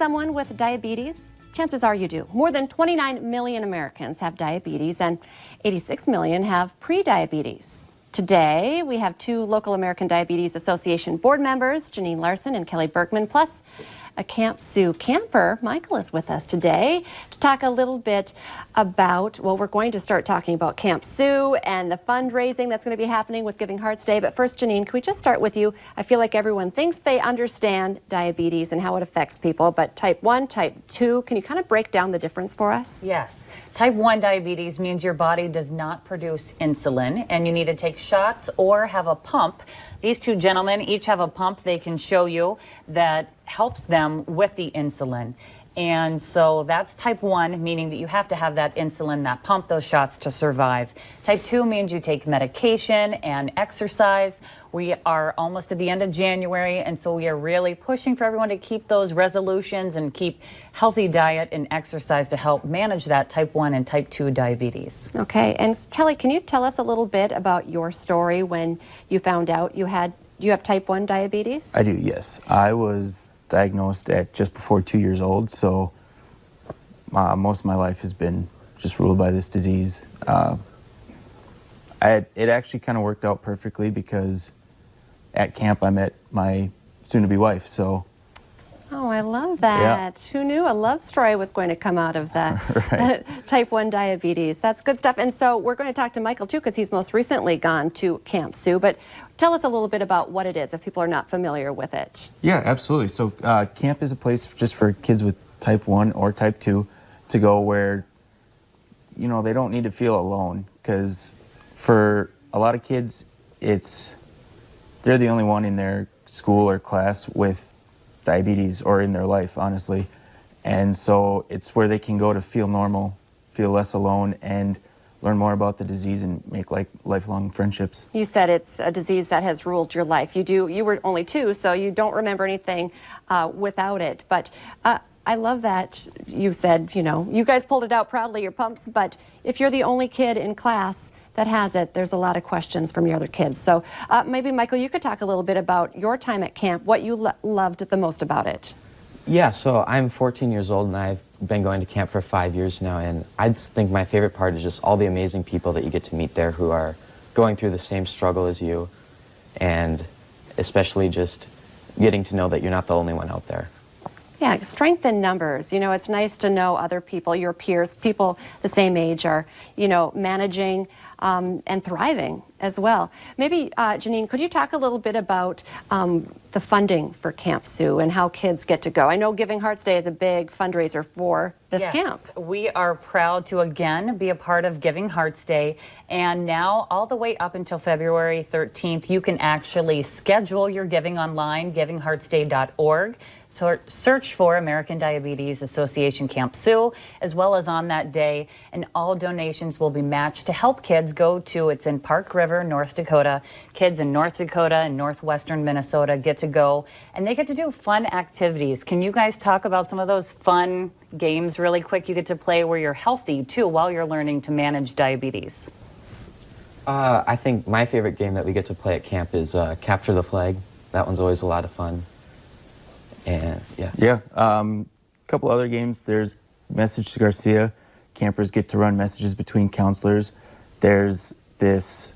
someone with diabetes? Chances are you do. More than 29 million Americans have diabetes and 86 million have pre-diabetes. Today, we have two local American Diabetes Association board members, Janine Larson and Kelly Berkman, plus a Camp Sue camper. Michael is with us today to talk a little bit about, well, we're going to start talking about Camp Sue and the fundraising that's going to be happening with Giving Hearts Day. But first, Janine, can we just start with you? I feel like everyone thinks they understand diabetes and how it affects people, but type 1, type 2, can you kind of break down the difference for us? Yes. Type 1 diabetes means your body does not produce insulin and you need to take shots or have a pump. These two gentlemen each have a pump they can show you that helps them with the insulin. And so that's type 1, meaning that you have to have that insulin, that pump, those shots to survive. Type 2 means you take medication and exercise. We are almost at the end of January, and so we are really pushing for everyone to keep those resolutions and keep healthy diet and exercise to help manage that type 1 and type 2 diabetes. Okay, and Kelly, can you tell us a little bit about your story when you found out you have type 1 diabetes? I do, yes. I was diagnosed at just before 2 years old, so most of my life has been just ruled by this disease. It actually kind of worked out perfectly because at camp I met my soon-to-be wife, so. Oh, I love that. Yeah. Who knew a love story was going to come out of that? Right. Type 1 diabetes. That's good stuff. And so we're going to talk to Michael, too, because he's most recently gone to Camp Sue. But tell us a little bit about what it is if people are not familiar with it. Yeah, absolutely. So camp is a place just for kids with type 1 or type 2 to go where, you know, they don't need to feel alone, because for a lot of kids, they're the only one in their school or class with diabetes, or in their life, honestly. And so it's where they can go to feel normal, feel less alone, and learn more about the disease and make lifelong friendships. You said it's a disease that has ruled your life. You were only 2, so you don't remember anything without it. But I love that you said, you know, you guys pulled it out proudly, your pumps, but if you're the only kid in class that has it, there's a lot of questions from your other kids. So maybe, Michael, you could talk a little bit about your time at camp, what you loved the most about it. Yeah, so I'm 14 years old and I've been going to camp for 5 years now, and I just think my favorite part is just all the amazing people that you get to meet there who are going through the same struggle as you, and especially just getting to know that you're not the only one out there. Yeah, strength in numbers. You know, it's nice to know other people, your peers, people the same age are, you know, managing and thriving as well. Maybe, Janine, could you talk a little bit about the funding for Camp Sue and how kids get to go? I know Giving Hearts Day is a big fundraiser for this camp. We are proud to again be a part of Giving Hearts Day, and now all the way up until February 13th, you can actually schedule your giving online, givingheartsday.org. So search for American Diabetes Association Camp Sue, as well as on that day, and all donations will be matched to help kids go to, it's in Park River, North Dakota. Kids in North Dakota and northwestern Minnesota get to go, and they get to do fun activities. Can you guys talk about some of those fun games really quick you get to play where you're healthy too while you're learning to manage diabetes? I think my favorite game that we get to play at camp is Capture the Flag. That one's always a lot of fun. And yeah, a couple other games. There's Message to Garcia. Campers get to run messages between counselors. There's this,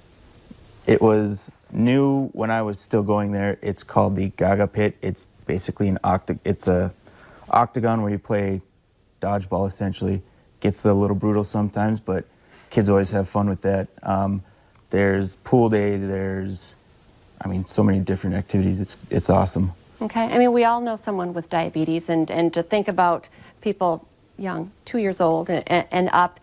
it was new when I was still going there. It's called the Gaga Pit. It's basically it's a octagon where you play dodgeball, essentially. Gets a little brutal sometimes, but kids always have fun with that. There's pool day. There's, I mean, so many different activities. It's awesome. Okay, I mean, we all know someone with diabetes, and to think about people young, 2 years old and up,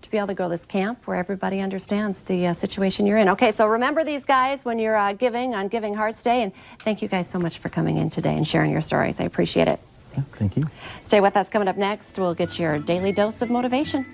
to be able to go to this camp where everybody understands the situation you're in. Okay, so remember these guys when you're giving on Giving Hearts Day, and thank you guys so much for coming in today and sharing your stories. I appreciate it. Yeah, thank you. Stay with us. Coming up next, we'll get your daily dose of motivation.